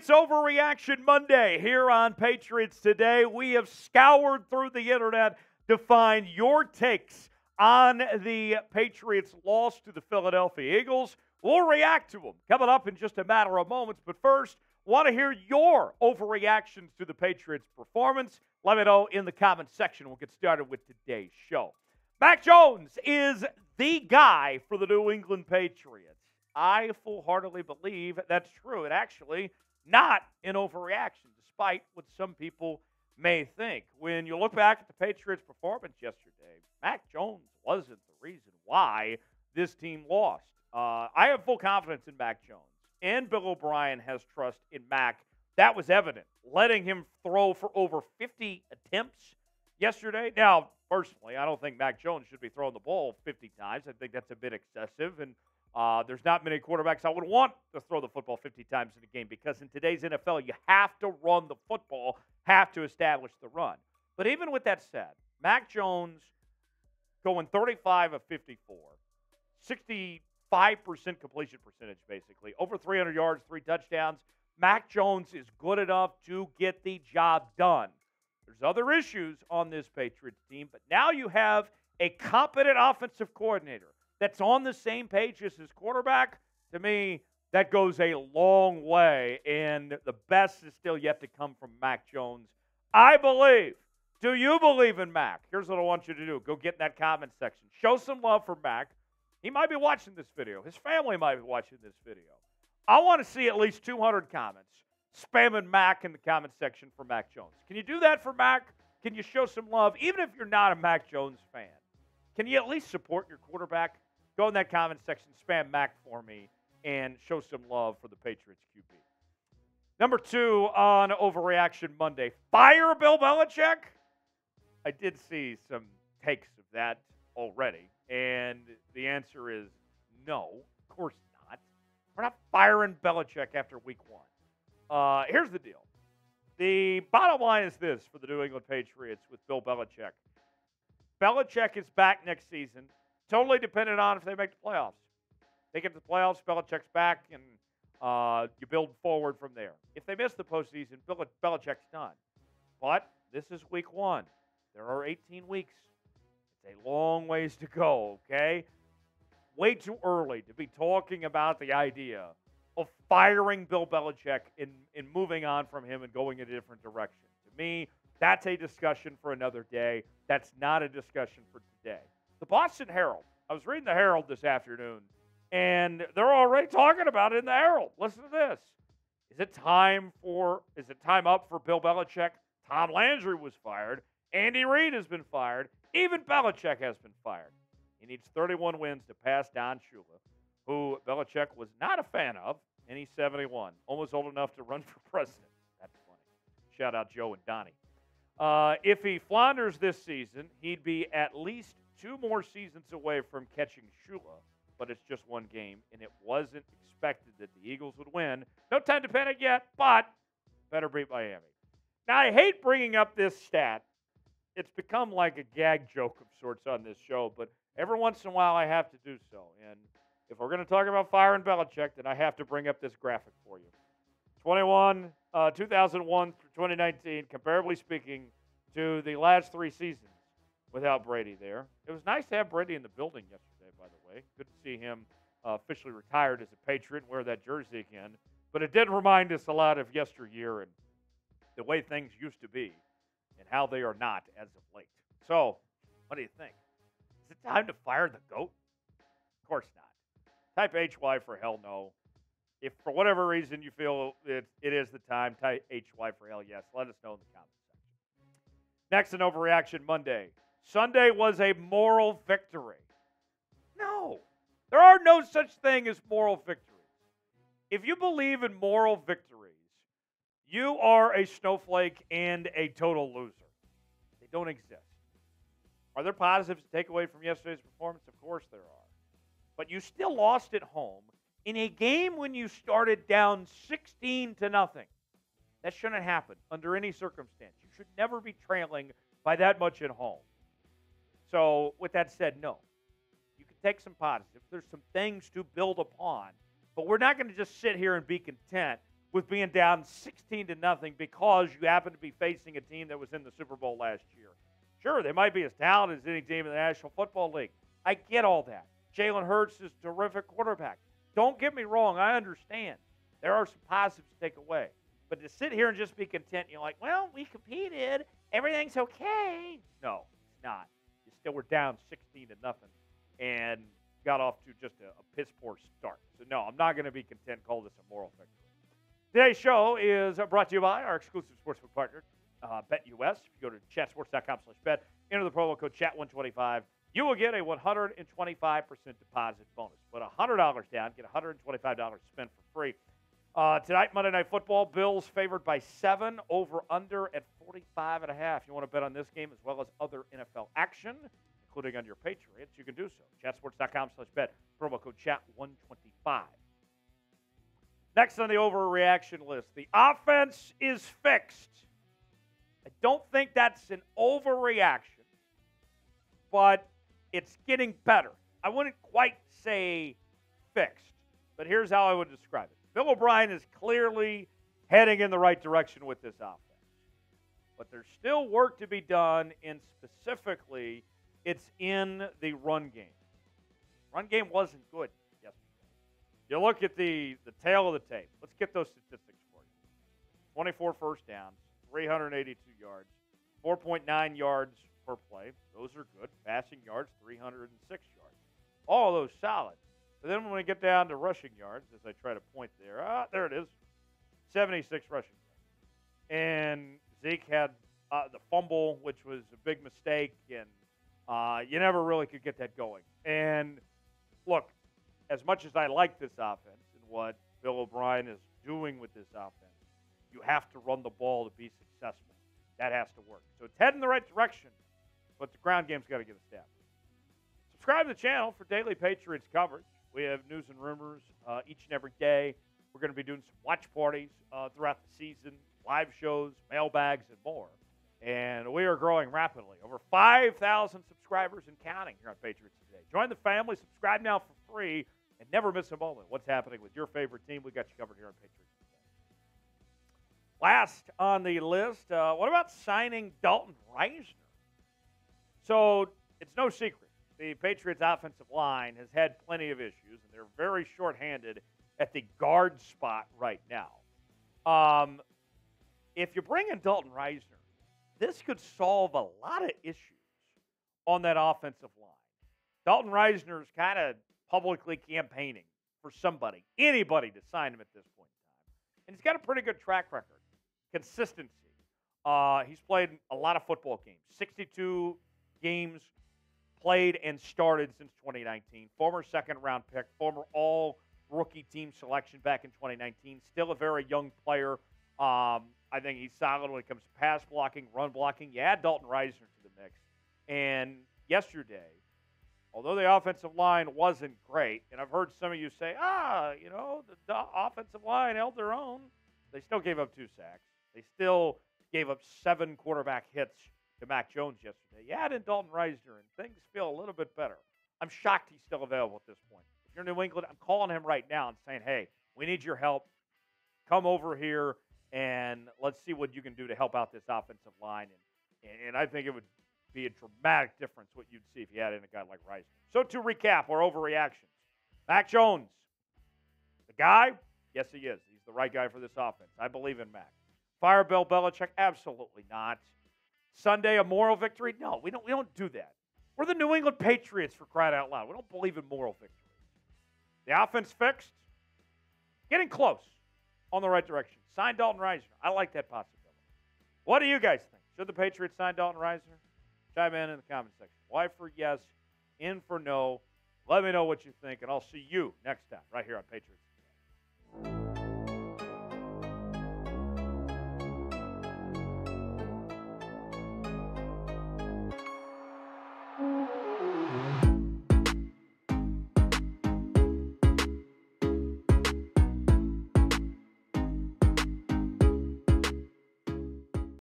It's Overreaction Monday here on Patriots Today. We have scoured through the internet to find your takes on the Patriots' loss to the Philadelphia Eagles. We'll react to them coming up in just a matter of moments. But first, want to hear your overreactions to the Patriots' performance. Let me know in the comments section. We'll get started with today's show. Mac Jones is the guy for the New England Patriots. I full-heartedly believe that's true. It actually not an overreaction, despite what some people may think. When you look back at the Patriots' performance yesterday, Mac Jones wasn't the reason why this team lost. I have full confidence in Mac Jones, and Bill O'Brien has trust in Mac. That was evident, letting him throw for over 50 attempts yesterday. Now, personally, I don't think Mac Jones should be throwing the ball 50 times. I think that's a bit excessive, and there's not many quarterbacks I would want to throw the football 50 times in a game, because in today's NFL, you have to run the football, have to establish the run. But even with that said, Mac Jones going 35 of 54, 65% completion percentage, basically, over 300 yards, 3 touchdowns. Mac Jones is good enough to get the job done. There's other issues on this Patriots team, but now you have a competent offensive coordinator that's on the same page as his quarterback. To me, that goes a long way, and the best is still yet to come from Mac Jones. I believe. Do you believe in Mac? Here's what I want you to do. Go get in that comment section. Show some love for Mac. He might be watching this video. His family might be watching this video. I want to see at least 200 comments spamming Mac in the comment section for Mac Jones. Can you do that for Mac? Can you show some love? Even if you're not a Mac Jones fan, can you at least support your quarterback? Go in that comment section, spam Mac for me, and show some love for the Patriots QB. Number 2 on Overreaction Monday. Fire Bill Belichick? I did see some takes of that already, and the answer is no, of course not. We're not firing Belichick after week 1. Here's the deal. The bottom line is this for the New England Patriots with Bill Belichick. Belichick is back next season. Totally dependent on if they make the playoffs. They get to the playoffs, Belichick's back, and you build forward from there. If they miss the postseason, Belichick's done. But this is week 1. There are 18 weeks. It's a long ways to go, okay? Way too early to be talking about the idea of firing Bill Belichick and moving on from him and going in a different direction. To me, that's a discussion for another day. That's not a discussion for today. The Boston Herald. I was reading the Herald this afternoon, and they're already talking about it in the Herald. Listen to this. Is it time up for Bill Belichick? Tom Landry was fired. Andy Reid has been fired. Even Belichick has been fired. He needs 31 wins to pass Don Shula, who Belichick was not a fan of, and he's 71, almost old enough to run for president. That's funny. Shout out Joe and Donnie. If he flounders this season, he'd be at least 2 more seasons away from catching Shula, but it's just 1 game, and it wasn't expected that the Eagles would win. No time to panic yet, but better beat Miami. Now, I hate bringing up this stat. It's become like a gag joke of sorts on this show, but every once in a while I have to do so. And if we're going to talk about firing Belichick, then I have to bring up this graphic for you. 2001 through 2019, comparably speaking, to the last 3 seasons without Brady there. It was nice to have Brady in the building yesterday, by the way. Good to see him officially retired as a Patriot and wear that jersey again. But it did remind us a lot of yesteryear and the way things used to be and how they are not as of late. So, what do you think? Is it time to fire the GOAT? Of course not. Type HY for hell no. If for whatever reason you feel it is the time, type HY for hell yes. Let us know in the comments section. Next, an Overreaction Monday. Sunday was a moral victory. No. There are no such thing as moral victories. If you believe in moral victories, you are a snowflake and a total loser. They don't exist. Are there positives to take away from yesterday's performance? Of course there are. But you still lost at home in a game when you started down 16-0. That shouldn't happen under any circumstance. You should never be trailing by that much at home. So, with that said, no. You can take some positives. There's some things to build upon. But we're not going to just sit here and be content with being down 16-0 because you happen to be facing a team that was in the Super Bowl last year. Sure, they might be as talented as any team in the National Football League. I get all that. Jalen Hurts is a terrific quarterback. Don't get me wrong. I understand. There are some positives to take away. But to sit here and just be content, you're like, well, we competed. Everything's okay. No, it's not. You still were down 16-0 and got off to just a piss-poor start. So, no, I'm not going to be content. Call this a moral victory. Today's show is brought to you by our exclusive sportsbook partner, BetUS. If you go to chatsports.com/bet, enter the promo code CHAT125, you will get a 125% deposit bonus. Put $100 down, get $125 spent for free. Tonight, Monday Night Football, Bills favored by 7, over-under at 45.5. You want to bet on this game as well as other NFL action, including on your Patriots, you can do so. Chatsports.com/bet, promo code CHAT125. Next on the overreaction list, the offense is fixed. I don't think that's an overreaction, but it's getting better. I wouldn't quite say fixed, but here's how I would describe it. Bill O'Brien is clearly heading in the right direction with this offense. But there's still work to be done, and specifically, it's in the run game. Run game wasn't good yesterday. You look at the tail of the tape. Let's get those statistics for you. 24 first downs, 382 yards, 4.9 yards per play. Those are good. Passing yards, 306 yards. All of those solid. But then when we get down to rushing yards, as I try to point there, there it is, 76 rushing yards. And Zeke had the fumble, which was a big mistake, and you never really could get that going. And look, as much as I like this offense and what Bill O'Brien is doing with this offense, you have to run the ball to be successful. That has to work. So it's heading in the right direction, but the ground game's got to get established. Subscribe to the channel for daily Patriots coverage. We have news and rumors each and every day. We're going to be doing some watch parties throughout the season, live shows, mailbags, and more. And we are growing rapidly. Over 5,000 subscribers and counting here on Patriots Today. Join the family. Subscribe now for free and never miss a moment. What's happening with your favorite team? We got you covered here on Patriots Today. Last on the list, what about signing Dalton Risner? So it's no secret. The Patriots' offensive line has had plenty of issues, and they're very shorthanded at the guard spot right now. If you bring in Dalton Risner, this could solve a lot of issues on that offensive line. Dalton Risner is kind of publicly campaigning for somebody, anybody, to sign him at this point in time. And he's got a pretty good track record. Consistency. He's played a lot of football games, 62 games played and started since 2019. Former second-round pick, former all-rookie team selection back in 2019. Still a very young player. I think he's solid when it comes to pass blocking, run blocking. You add Dalton Risner to the mix. And yesterday, although the offensive line wasn't great, and I've heard some of you say, the offensive line held their own. They still gave up 2 sacks. They still gave up 7 quarterback hits to Mac Jones yesterday. You add in Dalton Risner, and things feel a little bit better. I'm shocked he's still available at this point. If you're New England, I'm calling him right now and saying, hey, we need your help. Come over here, and let's see what you can do to help out this offensive line. And I think it would be a dramatic difference what you'd see if you had in a guy like Risner. So to recap our overreactions, Mac Jones, the guy? Yes, he is. He's the right guy for this offense. I believe in Mac. Fire Bill Belichick? Absolutely not. Sunday, a moral victory? No, we don't do that. We're the New England Patriots, for crying out loud. We don't believe in moral victories. The offense fixed? Getting close on the right direction. Sign Dalton Risner. I like that possibility. What do you guys think? Should the Patriots sign Dalton Risner? Chime in the comment section. Y for yes, in for no. Let me know what you think, and I'll see you next time right here on Patriots Today.